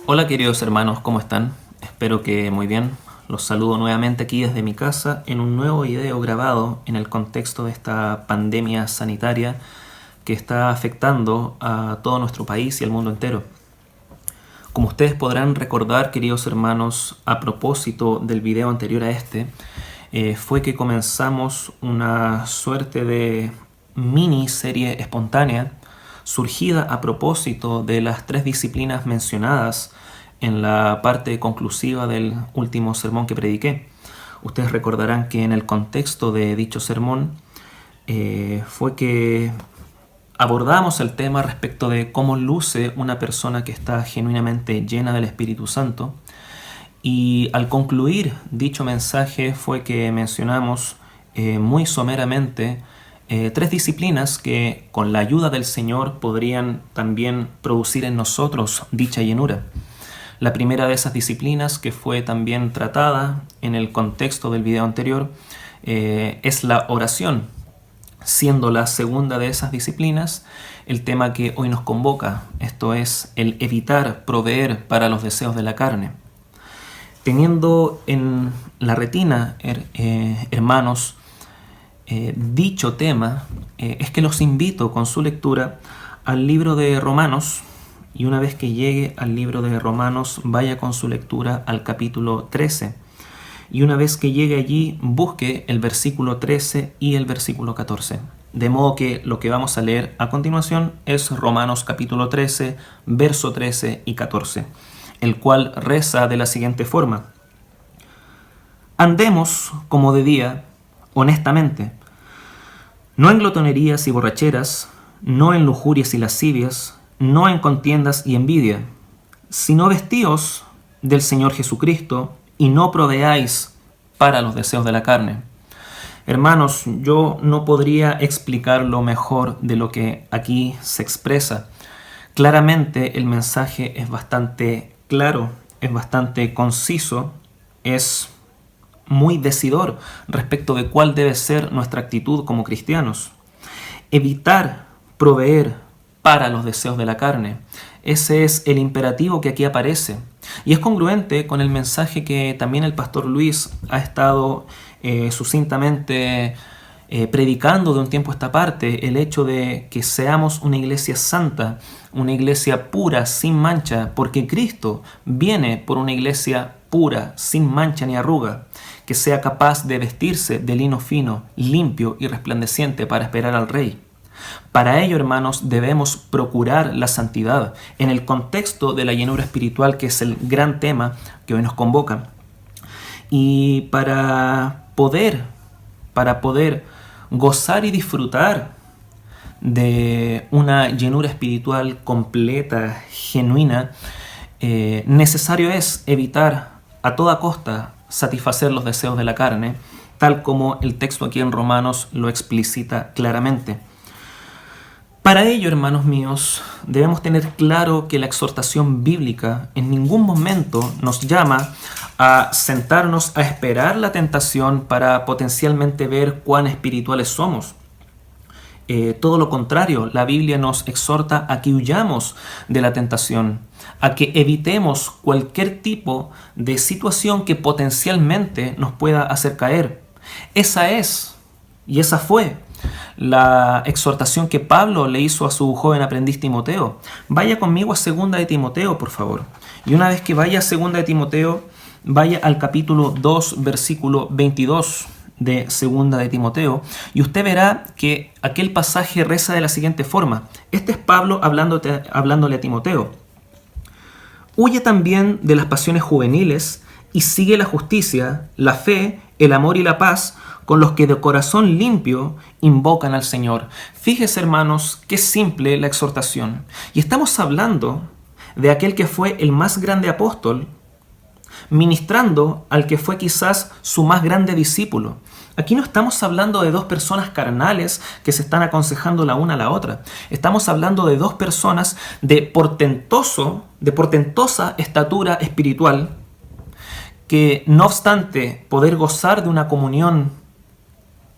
Hola queridos hermanos, ¿cómo están? Espero que muy bien. Los saludo nuevamente aquí desde mi casa en un nuevo video grabado en el contexto de esta pandemia sanitaria que está afectando a todo nuestro país y al mundo entero. Como ustedes podrán recordar, queridos hermanos, a propósito del video anterior a este, fue que comenzamos una suerte de miniserie espontánea surgida a propósito de las 3 disciplinas mencionadas en la parte conclusiva del último sermón que prediqué. Ustedes recordarán que en el contexto de dicho sermón fue que abordamos el tema respecto de cómo luce una persona que está genuinamente llena del Espíritu Santo. Y al concluir dicho mensaje fue que mencionamos muy someramente 3 disciplinas que con la ayuda del Señor podrían también producir en nosotros dicha llenura. La primera de esas disciplinas, que fue también tratada en el contexto del video anterior, es la oración, siendo la segunda de esas disciplinas el tema que hoy nos convoca, esto es el evitar proveer para los deseos de la carne. Teniendo en la retina, hermanos, dicho tema, es que los invito con su lectura al libro de Romanos, y una vez que llegue al libro de Romanos, vaya con su lectura al capítulo 13, y una vez que llegue allí, busque el versículo 13 y el versículo 14. De modo que lo que vamos a leer a continuación es Romanos capítulo 13, verso 13 y 14, el cual reza de la siguiente forma: andemos como de día, honestamente, no en glotonerías y borracheras, no en lujurias y lascivias, no en contiendas y envidia, sino vestíos del Señor Jesucristo y no proveáis para los deseos de la carne. Hermanos, yo no podría explicarlo mejor de lo que aquí se expresa. Claramente el mensaje es bastante claro, es bastante conciso, es muy decidor respecto de cuál debe ser nuestra actitud como cristianos. Evitar proveer para los deseos de la carne. Ese es el imperativo que aquí aparece. Y es congruente con el mensaje que también el pastor Luis ha estado sucintamente predicando de un tiempo a esta parte, el hecho de que seamos una iglesia santa, una iglesia pura, sin mancha, porque Cristo viene por una iglesia pura, sin mancha ni arruga, que sea capaz de vestirse de lino fino, limpio y resplandeciente para esperar al Rey. Para ello, hermanos, debemos procurar la santidad en el contexto de la llenura espiritual, que es el gran tema que hoy nos convoca. Y para poder gozar y disfrutar de una llenura espiritual completa, genuina, necesario es evitar a toda costa satisfacer los deseos de la carne, tal como el texto aquí en Romanos lo explicita claramente. Para ello, hermanos míos, debemos tener claro que la exhortación bíblica en ningún momento nos llama a sentarnos a esperar la tentación para potencialmente ver cuán espirituales somos. Todo lo contrario, la Biblia nos exhorta a que huyamos de la tentación, a que evitemos cualquier tipo de situación que potencialmente nos pueda hacer caer. Esa es, y esa fue, la exhortación que Pablo le hizo a su joven aprendiz Timoteo. Vaya conmigo a 2 de Timoteo, por favor. Y una vez que vaya a 2 de Timoteo, vaya al capítulo 2, versículo 22 de 2 de Timoteo, y usted verá que aquel pasaje reza de la siguiente forma. Este es Pablo hablándole a Timoteo. Huye también de las pasiones juveniles y sigue la justicia, la fe, el amor y la paz, con los que de corazón limpio invocan al Señor. Fíjese, hermanos, qué simple la exhortación. Y estamos hablando de aquel que fue el más grande apóstol, ministrando al que fue quizás su más grande discípulo. Aquí no estamos hablando de 2 personas carnales que se están aconsejando la una a la otra. Estamos hablando de 2 personas de portentosa estatura espiritual, que no obstante poder gozar de una comunión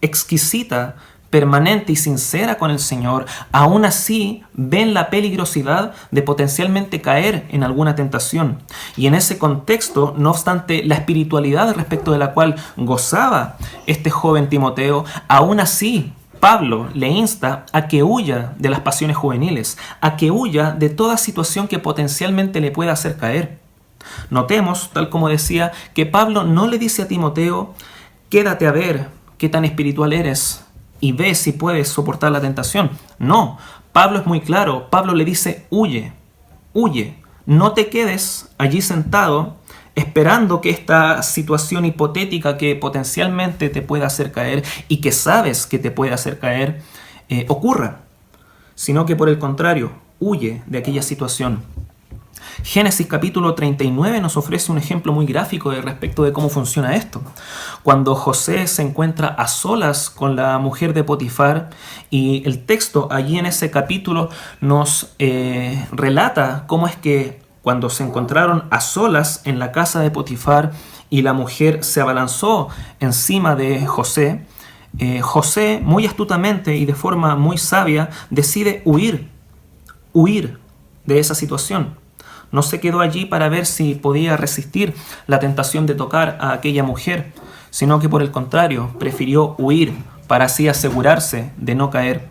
exquisita permanente y sincera con el Señor, aún así ven la peligrosidad de potencialmente caer en alguna tentación. Y en ese contexto, no obstante la espiritualidad respecto de la cual gozaba este joven Timoteo, aún así Pablo le insta a que huya de las pasiones juveniles, a que huya de toda situación que potencialmente le pueda hacer caer. Notemos, tal como decía, que Pablo no le dice a Timoteo: quédate a ver qué tan espiritual eres y ve si puedes soportar la tentación. No, Pablo es muy claro. Pablo le dice: huye, huye. No te quedes allí sentado esperando que esta situación hipotética que potencialmente te pueda hacer caer y que sabes que te puede hacer caer ocurra, sino que por el contrario, huye de aquella situación. Génesis capítulo 39 nos ofrece un ejemplo muy gráfico respecto de cómo funciona esto. Cuando José se encuentra a solas con la mujer de Potifar, y el texto allí en ese capítulo nos relata cómo es que cuando se encontraron a solas en la casa de Potifar y la mujer se abalanzó encima de José, José muy astutamente y de forma muy sabia decide huir de esa situación. No se quedó allí para ver si podía resistir la tentación de tocar a aquella mujer, sino que por el contrario, prefirió huir para así asegurarse de no caer.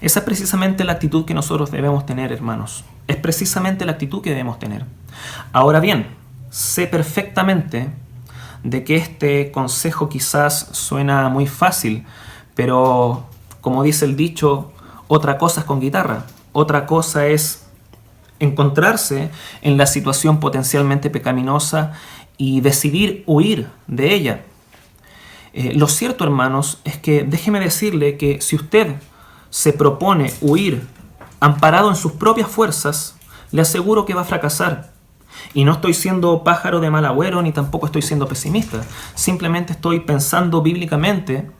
Esa es precisamente la actitud que nosotros debemos tener, hermanos. Es precisamente la actitud que debemos tener. Ahora bien, sé perfectamente de que este consejo quizás suena muy fácil, pero como dice el dicho, otra cosa es con guitarra, otra cosa es encontrarse en la situación potencialmente pecaminosa y decidir huir de ella. Lo cierto, hermanos, es que déjeme decirle que si usted se propone huir amparado en sus propias fuerzas, le aseguro que va a fracasar. Y no estoy siendo pájaro de mal agüero ni tampoco estoy siendo pesimista. Simplemente estoy pensando bíblicamente.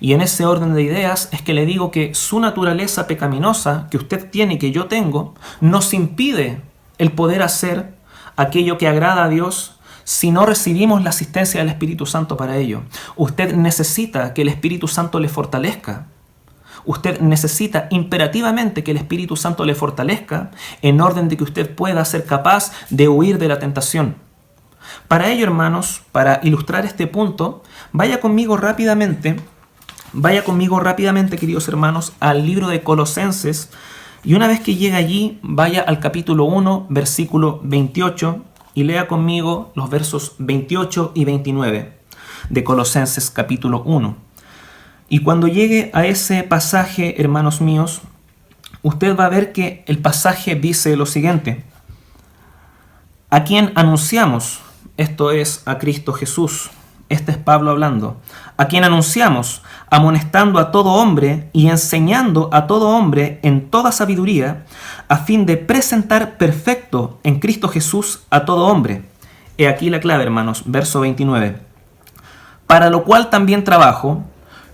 Y en ese orden de ideas es que le digo que su naturaleza pecaminosa que usted tiene y que yo tengo nos impide el poder hacer aquello que agrada a Dios si no recibimos la asistencia del Espíritu Santo para ello. Usted necesita que el Espíritu Santo le fortalezca. Usted necesita imperativamente que el Espíritu Santo le fortalezca en orden de que usted pueda ser capaz de huir de la tentación. Para ello, hermanos, para ilustrar este punto, vaya conmigo rápidamente, queridos hermanos, al libro de Colosenses, y una vez que llegue allí, vaya al capítulo 1, versículo 28, y lea conmigo los versos 28 y 29 de Colosenses capítulo 1. Y cuando llegue a ese pasaje, hermanos míos, usted va a ver que el pasaje dice lo siguiente: a quien anunciamos, esto es a Cristo Jesús. Este es Pablo hablando. A quien anunciamos, amonestando a todo hombre y enseñando a todo hombre en toda sabiduría, a fin de presentar perfecto en Cristo Jesús a todo hombre. He aquí la clave, hermanos, verso 29. Para lo cual también trabajo,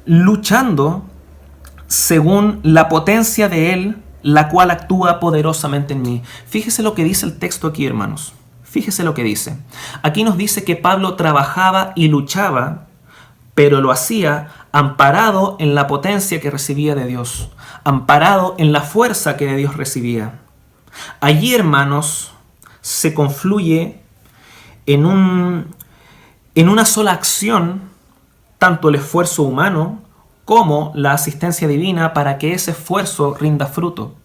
luchando según la potencia de Él, la cual actúa poderosamente en mí. Fíjese lo que dice el texto aquí, hermanos. Fíjese lo que dice. Aquí nos dice que Pablo trabajaba y luchaba, pero lo hacía amparado en la potencia que recibía de Dios, amparado en la fuerza que de Dios recibía. Allí, hermanos, se confluye en una sola acción tanto el esfuerzo humano como la asistencia divina para que ese esfuerzo rinda fruto.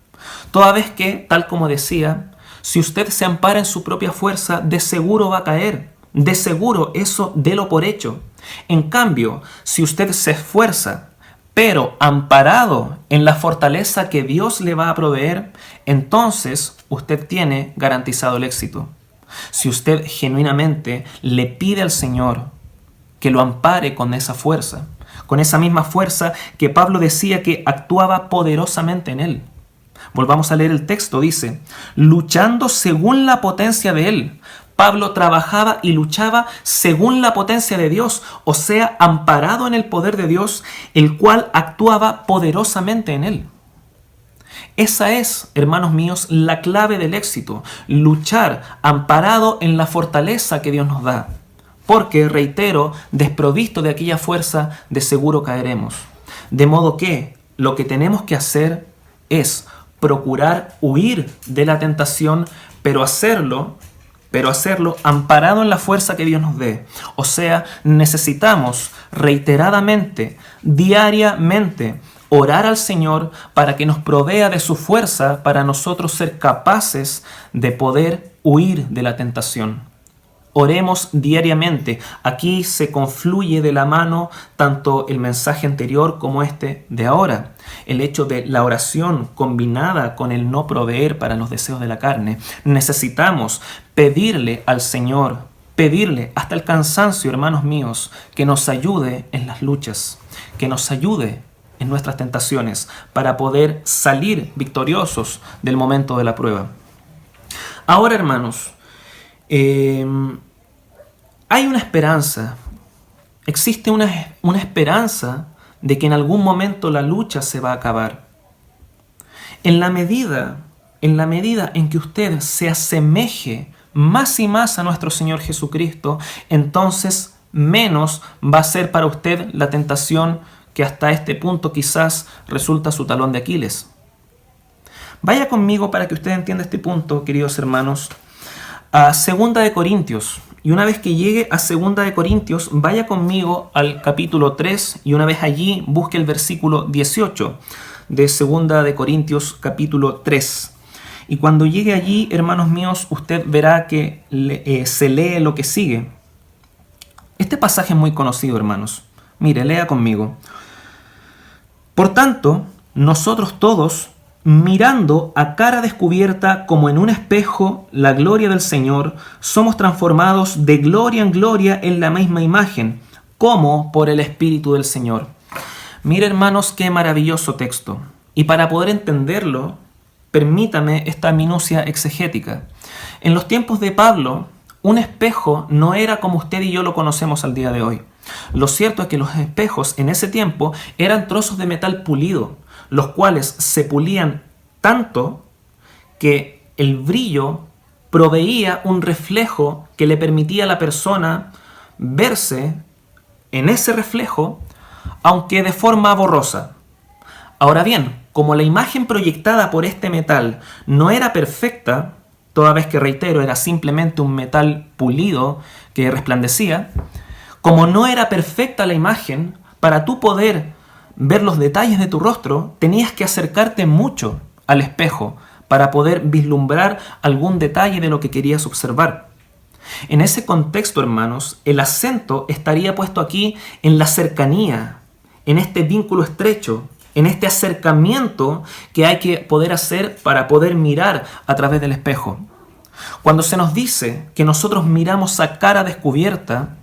Toda vez que, tal como decía, si usted se ampara en su propia fuerza, de seguro va a caer. De seguro, eso délo por hecho. En cambio, si usted se esfuerza, pero amparado en la fortaleza que Dios le va a proveer, entonces usted tiene garantizado el éxito. Si usted genuinamente le pide al Señor que lo ampare con esa fuerza, con esa misma fuerza que Pablo decía que actuaba poderosamente en él. Volvamos a leer el texto, dice, luchando según la potencia de Él. Pablo trabajaba y luchaba según la potencia de Dios, o sea, amparado en el poder de Dios, el cual actuaba poderosamente en él. Esa es, hermanos míos, la clave del éxito, luchar amparado en la fortaleza que Dios nos da. Porque, reitero, desprovisto de aquella fuerza, de seguro caeremos. De modo que lo que tenemos que hacer es procurar huir de la tentación, pero hacerlo amparado en la fuerza que Dios nos dé. O sea, necesitamos reiteradamente, diariamente, orar al Señor para que nos provea de su fuerza para nosotros ser capaces de poder huir de la tentación. Oremos diariamente. Aquí se confluye de la mano tanto el mensaje anterior como este de ahora. El hecho de la oración combinada con el no proveer para los deseos de la carne. Necesitamos pedirle al Señor, pedirle hasta el cansancio, hermanos míos, que nos ayude en las luchas, que nos ayude en nuestras tentaciones para poder salir victoriosos del momento de la prueba. Ahora, hermanos, hay una esperanza, existe una esperanza de que en algún momento la lucha se va a acabar. En la medida en que usted se asemeje más y más a nuestro Señor Jesucristo, entonces menos va a ser para usted la tentación que hasta este punto quizás resulta su talón de Aquiles. Vaya conmigo para que usted entienda este punto, queridos hermanos, a 2 de Corintios. Y una vez que llegue a 2 de Corintios, vaya conmigo al capítulo 3 y una vez allí busque el versículo 18 de 2 de Corintios capítulo 3. Y cuando llegue allí, hermanos míos, usted verá que se lee lo que sigue. Este pasaje es muy conocido, hermanos. Mire, lea conmigo. Por tanto, nosotros todos, mirando a cara descubierta como en un espejo la gloria del Señor, somos transformados de gloria en gloria en la misma imagen, como por el Espíritu del Señor. Mire, hermanos, qué maravilloso texto. Y para poder entenderlo, permítame esta minucia exegética. En los tiempos de Pablo, un espejo no era como usted y yo lo conocemos al día de hoy. Lo cierto es que los espejos en ese tiempo eran trozos de metal pulido, los cuales se pulían tanto que el brillo proveía un reflejo que le permitía a la persona verse en ese reflejo, aunque de forma borrosa. Ahora bien, como la imagen proyectada por este metal no era perfecta, toda vez que, reitero, era simplemente un metal pulido que resplandecía, como no era perfecta la imagen, para tú poder ver los detalles de tu rostro, tenías que acercarte mucho al espejo para poder vislumbrar algún detalle de lo que querías observar. En ese contexto, hermanos, el acento estaría puesto aquí en la cercanía, en este vínculo estrecho, en este acercamiento que hay que poder hacer para poder mirar a través del espejo. Cuando se nos dice que nosotros miramos a cara descubierta,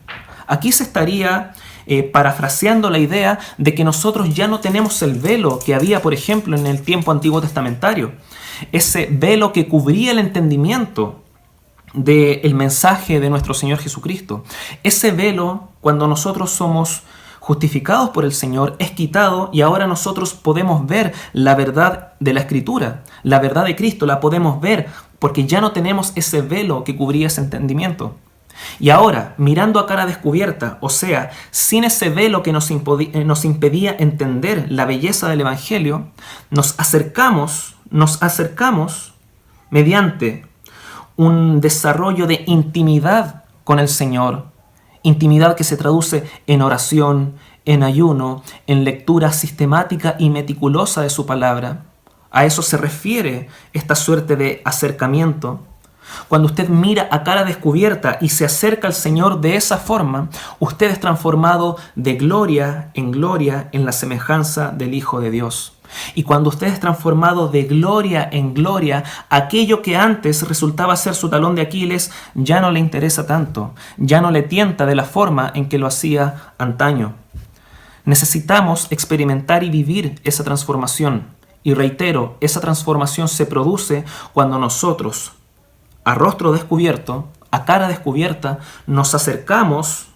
aquí se estaría parafraseando la idea de que nosotros ya no tenemos el velo que había, por ejemplo, en el tiempo antiguo testamentario. Ese velo que cubría el entendimiento del mensaje de nuestro Señor Jesucristo. Ese velo, cuando nosotros somos justificados por el Señor, es quitado y ahora nosotros podemos ver la verdad de la Escritura, la verdad de Cristo, la podemos ver porque ya no tenemos ese velo que cubría ese entendimiento. Y ahora, mirando a cara descubierta, o sea, sin ese velo que nos impedía entender la belleza del Evangelio, nos acercamos mediante un desarrollo de intimidad con el Señor, intimidad que se traduce en oración, en ayuno, en lectura sistemática y meticulosa de su palabra. A eso se refiere esta suerte de acercamiento. Cuando usted mira a cara descubierta y se acerca al Señor de esa forma, usted es transformado de gloria en la semejanza del Hijo de Dios. Y cuando usted es transformado de gloria en gloria, aquello que antes resultaba ser su talón de Aquiles ya no le interesa tanto, ya no le tienta de la forma en que lo hacía antaño. Necesitamos experimentar y vivir esa transformación. Y reitero, esa transformación se produce cuando nosotros, a rostro descubierto, a cara descubierta, nos acercamos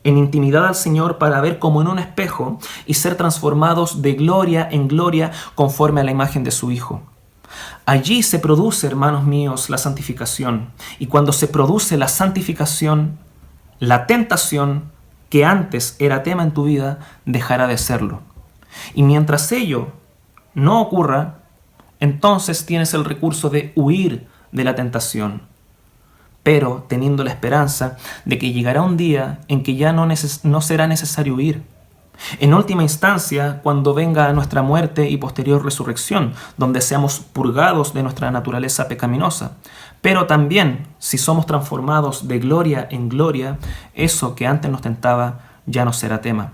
en intimidad al Señor para ver como en un espejo y ser transformados de gloria en gloria conforme a la imagen de su Hijo. Allí se produce, hermanos míos, la santificación. Y cuando se produce la santificación, la tentación que antes era tema en tu vida dejará de serlo. Y mientras ello no ocurra, entonces tienes el recurso de huir de la tentación, pero teniendo la esperanza de que llegará un día en que ya no será necesario huir. En última instancia, cuando venga nuestra muerte y posterior resurrección, donde seamos purgados de nuestra naturaleza pecaminosa. Pero también, si somos transformados de gloria en gloria, eso que antes nos tentaba ya no será tema.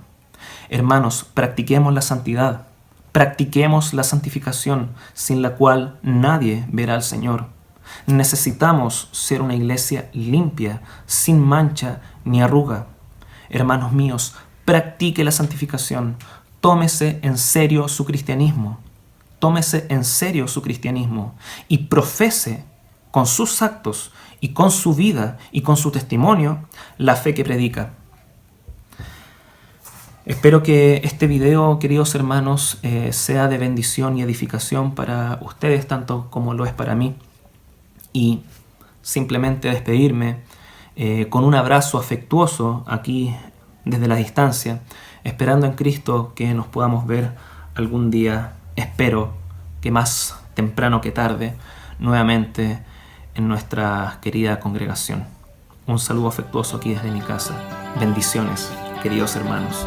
Hermanos, practiquemos la santidad, practiquemos la santificación, sin la cual nadie verá al Señor. Necesitamos ser una iglesia limpia, sin mancha ni arruga. Hermanos míos, practique la santificación, tómese en serio su cristianismo, y profese con sus actos y con su vida y con su testimonio la fe que predica. Espero que este video, queridos hermanos, sea de bendición y edificación para ustedes, tanto como lo es para mí. Y simplemente despedirme con un abrazo afectuoso aquí desde la distancia, esperando en Cristo que nos podamos ver algún día, espero que más temprano que tarde, nuevamente en nuestra querida congregación. Un saludo afectuoso aquí desde mi casa. Bendiciones, queridos hermanos.